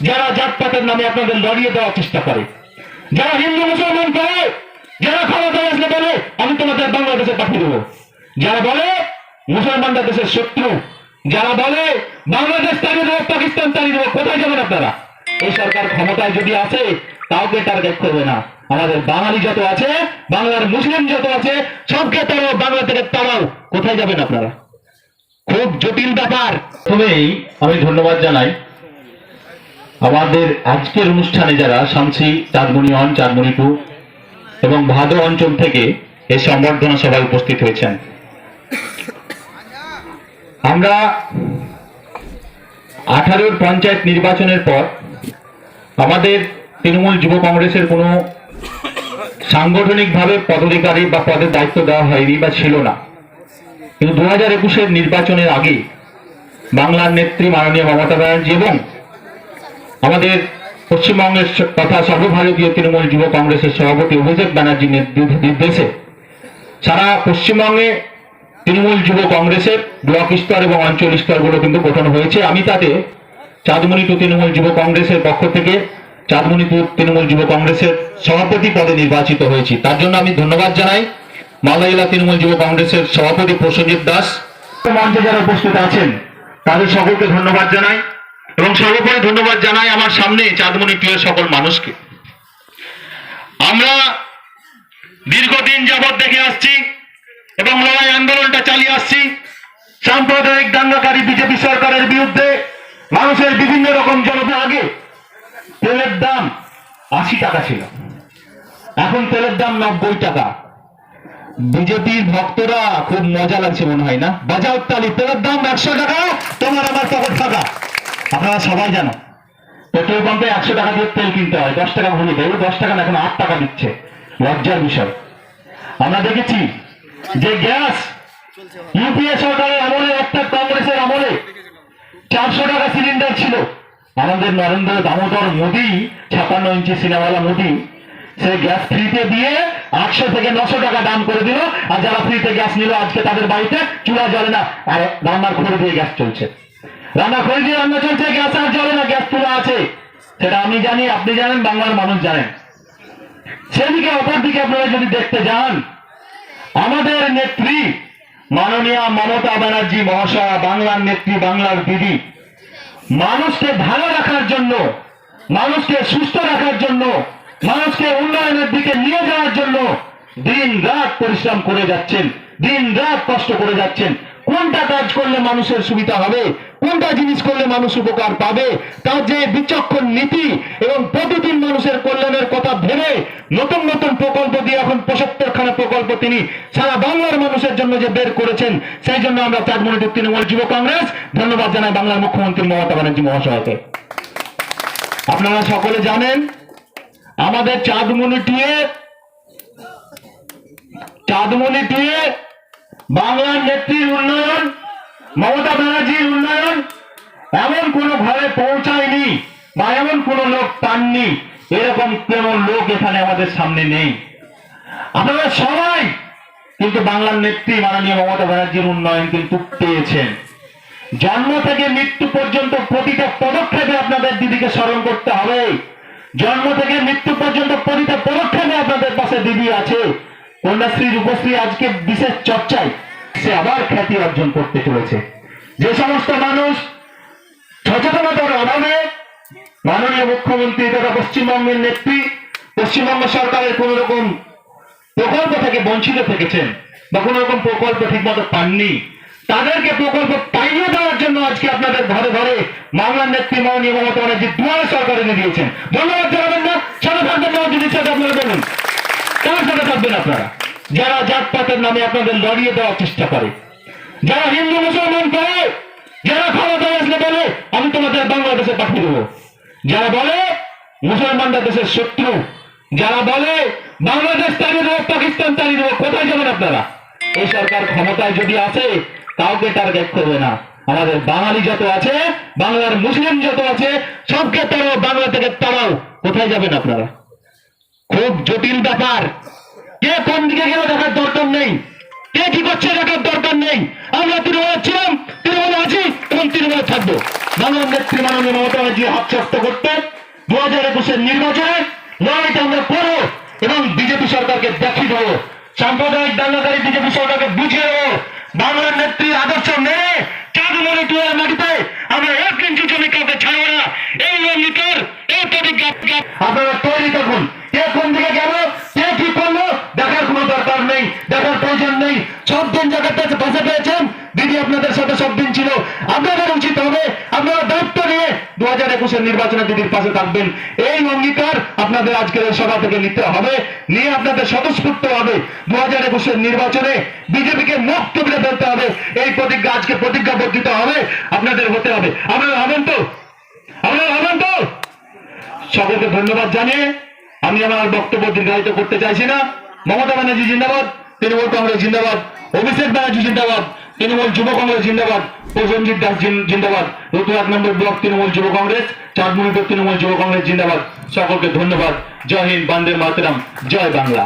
যারা জাতপাতের নামে আপনাদের লড়িয়ে দেওয়ার চেষ্টা করে, যারা হিন্দু মুসলমান করে, যারা ক্ষমতা আসলে বলে আমি তোমাদের বাংলাদেশে পাঠিয়ে দেবো, যারা বলে মুসলমানরা দেশের শত্রু, যারা বলে বাংলাদেশ তাড়িয়ে দেবো, পাকিস্তান তাড়িয়ে দেবো, কোথায় যাবেন আপনারা? এই সরকার ক্ষমতায় যদি আছে কাউকে টার্গেট করবে না। আমাদের বাঙালি যত আছে, বাংলার মুসলিম যত আছে, সবকে তাড়াও, বাংলা থেকে তাড়াও, কোথায় যাবেন আপনারা? খুব জটিল ব্যাপার। প্রথমেই আমি ধন্যবাদ জানাই আমাদের আজকের অনুষ্ঠানে যারা শামসি, চাঁদমণি 1, চাঁদমণি 2 এবং ভাদো অঞ্চল থেকে এই সংবর্ধনা সভায় উপস্থিত হয়েছেন। আমরা 18-র পঞ্চায়েত নির্বাচনের পর আমাদের তৃণমূল যুব কংগ্রেসের কোনো সাংগঠনিকভাবে পদাধিকারী বা পদের দায়িত্ব দেওয়া হয়নি বা ছিল না, কিন্তু 2021-এর নির্বাচনের আগে বাংলার নেত্রী মাননীয় মমতা ব্যানার্জি এবং আমাদের পশ্চিমবঙ্গের তথা সর্বভারতীয় তৃণমূল যুব কংগ্রেসের সভাপতি অভিষেক ব্যানার্জির নির্দেশে সারা পশ্চিমবঙ্গে তৃণমূল যুব কংগ্রেসের ব্লক স্তর এবং অঞ্চল স্তরগুলো কিন্তু গঠন হয়েছে। আমি তাতে চাঁদমণি 2 তৃণমূল যুব কংগ্রেসের পক্ষ থেকে চাঁদমণি 2 তৃণমূল যুব কংগ্রেসের সভাপতি পদে নির্বাচিত হয়েছি। তার জন্য আমি ধন্যবাদ জানাই মালদা জেলা তৃণমূল যুব কংগ্রেসের সভাপতি প্রসেনজিৎ দাস, মঞ্চে যারা উপস্থিত আছেন তাদের সকলকে ধন্যবাদ জানাই এবং সর্বোপরি ধন্যবাদ জানাই আমার সামনে চাঁদমণি 2 এর সকল মানুষকে। আমরা দীর্ঘদিন যাবৎ দেখে আসছি এবং লড়াই আন্দোলনটা চালিয়ে আসছি সাম্প্রদায়িক দাঙ্গাকারী বিজেপি সরকারের বিরুদ্ধে। মানুষের বিভিন্ন রকম জনতা, আগে তেলের দাম 80 টাকা ছিল, এখন তেলের দাম 90 টাকা। বিজেপির ভক্তরা খুব মজা লাগছে মনে হয় না? বাজাও তালি, তেলের দাম 100 টাকা, তোমার আমার পকেট টাকা। আপনারা সবাই জানো পেট্রোল পাম্পে 100 টাকা দিয়ে তেল কিনতে হয়, 10 টাকা ভরে দেয়, 10 টাকা না, এখন 8 টাকা দিচ্ছে। লজ্জার বিষয়। আমরা দেখেছি যে গ্যাস ইউপিএ সরকারের আমলে, অর্থাৎ কংগ্রেসের আমলে 400 টাকা সিলিন্ডার ছিল। আমাদের নরেন্দ্র দামোদর মোদী, 56 ইঞ্চি সিনেমাওয়ালা মোদী, সে গ্যাস ফ্রিতে দিয়ে 800 থেকে 900 টাকা দাম করে দিল। আর যারা ফ্রিতে গ্যাস নিল আজকে তাদের বাড়িতে চুলা জ্বলে না, আর রান্নার খড়ি দিয়ে গ্যাস চলছে, রান্না খড়ি দিয়ে রান্না চলছে, গ্যাস আর জ্বলে না, গ্যাস চুলা আছে। সেটা আমি জানি, আপনি জানেন, বাংলার মানুষ জানেন। সেদিকে অপর দিকে আপনারা যদি দেখতে যান, আমাদের নেত্রী মাননীয় মমতা ব্যানার্জি মহাশয়া, বাংলার নেত্রী, বাংলার দিদি, মানুষকে ভালো রাখার জন্য, মানুষকে সুস্থ রাখার জন্য, মানুষকে উন্নয়নের দিকে নিয়ে যাওয়ার জন্য দিন রাত পরিশ্রম করে যাচ্ছেন, দিন রাত কষ্ট করে যাচ্ছেন। কোনটা কাজ করলে মানুষের সুবিধা হবে, কোনটা জিনিস করলে মানুষ উপকার পাবে, তার যে বিচক্ষণ নীতি এবং প্রতিদিন মানুষের কল্যাণের কথা ভেবে নতুন নতুন প্রকল্প দিয়ে এখন 75খানা প্রকল্প তিনি সারা বাংলার মানুষের জন্য যে বের করেছেন, সেই জন্য আমরা চাঁদমণি 2 তৃণমূল যুব কংগ্রেস ধন্যবাদ জানাই বাংলার মুখ্যমন্ত্রী মমতা ব্যানার্জি মহাশয়কে। আপনারা সকলে জানেন আমাদের চাঁদমণি 2 এ বাংলার নেত্রীর উন্নয়ন, মমতা ব্যানার্জির উন্নয়ন এমন কোন ঘরে পৌঁছায়নি বা এমন কোন লোক পাননি, এরকম কোন লোক এখানে আমাদের সামনে নেই। আপনারা সবাই কিন্তু বাংলার নেত্রী মাননীয় মমতা ব্যানার্জির উন্নয়ন কিন্তু পেয়েছেন। জন্ম থেকে মৃত্যু পর্যন্ত প্রতিটা পদক্ষেপে আপনাদের দিদিকে স্মরণ করতে হবে। জন্ম থেকে মৃত্যু পর্যন্ত প্রতিটা পদক্ষেপে আপনাদের পাশে দিদি আছে। কন্যাশ্রী, রূপশ্রী আজকে বিশেষ চর্চায় সে আবার খ্যাতি অর্জন করতে চলেছে। যে সমস্ত মানুষ সচেতনতার অভাবে মাননীয় মুখ্যমন্ত্রী তথা পশ্চিমবঙ্গের নেত্রী, পশ্চিমবঙ্গ সরকারের কোন রকম প্রকল্প থেকে বঞ্চিত থেকেছেন বা কোন রকম প্রকল্প ঠিকমতো পাননি, তাদেরকে প্রকল্প পাইয়ে দেওয়ার জন্য আজকে আপনাদের ঘরে ঘরে বাংলার নেত্রী মাননীয় মমতা ব্যানার্জি দুয়ারে সরকার এনে দিয়েছেন। ধন্যবাদ জানাবেন না? সাথে থাকবেন না? যদি সাথে আপনারা বলুন, কার সাথে থাকবেন আপনারা? যারা জাতপাতের নামে আপনাদের লড়িয়ে দেওয়ার চেষ্টা করে, যারা হিন্দু মুসলমান করে, যারা ক্ষমতায় আসলে বলে আমি তোমাদের বাংলাদেশে পাঠিয়ে দেবো, যারা বলে মুসলমানরা দেশের শত্রু, যারা বলে বাংলাদেশ তাড়িয়ে দেবো, পাকিস্তান তাড়িয়ে দেবো, কোথায় যাবেন আপনারা? এই সরকার ক্ষমতায় যদি আসে কাউকে টার্গেট করবে না। আমাদের বাঙালি যত আছে, বাংলার মুসলিম যত আছে, সবকে তাড়াও, বাংলা থেকে তাড়াও, কোথায় যাবেন আপনারা? খুব জটিল ব্যাপার। কে কোন দিকে গেলে দেখার দরকার নেই, কে কি করছে দেখার দরকার নেই। আমরা তৃণমূল ছিলাম, তৃণমূলে আছি এবং তৃণমূলে থাকবো। বাংলার নেত্রী মাননীয় মমতা ব্যানার্জি হাত শক্ত করতে 2021-এর নির্বাচনে লড়াইটা আমরা করবো এবং বিজেপি সরকারকে দেখিয়ে দেবো, সাম্প্রদায়িক দাঙ্গাকারী বিজেপি সরকারকে বুঝিয়ে দেবো বাংলার নেত্রীর আদর্শ মেনে চাঁদমণি টুয়ের মাটিতে আমরা 1 ইঞ্চি জমি কাউকে ছাড়বো না। এই অঙ্গীকার, এই প্রতিজ্ঞা আপনারা তৈরি থাকুন। কে কোন দিকে গেল, কে কি করলো দেখার কোনো দরকার নেই, দেখার প্রয়োজন নেই। সব দিন জায়গাতে বাসা পেয়েছেন, দিদি আপনাদের সাথে সব দিন ছিল। আপনাদের উচিত হবে আপনারা দায়িত্ব নিয়ে 2021-এর নির্বাচনে দিদির পাশে থাকবেন। এই অঙ্গীকার আপনাদের আজকের এই সভা থেকে নিতে হবে, নিয়ে আপনাদের স্বতঃস্ফূর্ত হবে 2021-এর নির্বাচনে বিজেপিকে মুখ তুলে ফেলতে হবে। এই প্রতিজ্ঞা আজকে প্রতিজ্ঞাবদ্ধ হবে, আপনাদের হতে হবে। আপনারা হবেন তো? আপনারা হবেন তো? সকলকে ধন্যবাদ জানিয়ে আমি আমার বক্তব্য দীর্ঘায়িত করতে চাইছি না। মমতা ব্যানার্জি জিন্দাবাদ, তৃণমূল কংগ্রেস জিন্দাবাদ, অভিষেক ব্যানার্জি জিন্দাবাদ, তৃণমূল যুব কংগ্রেস জিন্দাবাদ, প্রসেনজিৎ দাস জিন্দাবাদ, রতুয়া 1 নম্বর ব্লক তৃণমূল যুব কংগ্রেস, চাঁদমণিপুর তৃণমূল যুব কংগ্রেস জিন্দাবাদ। সকলকে ধন্যবাদ। জয় হিন্দ, বন্দে মাতরম, জয় বাংলা।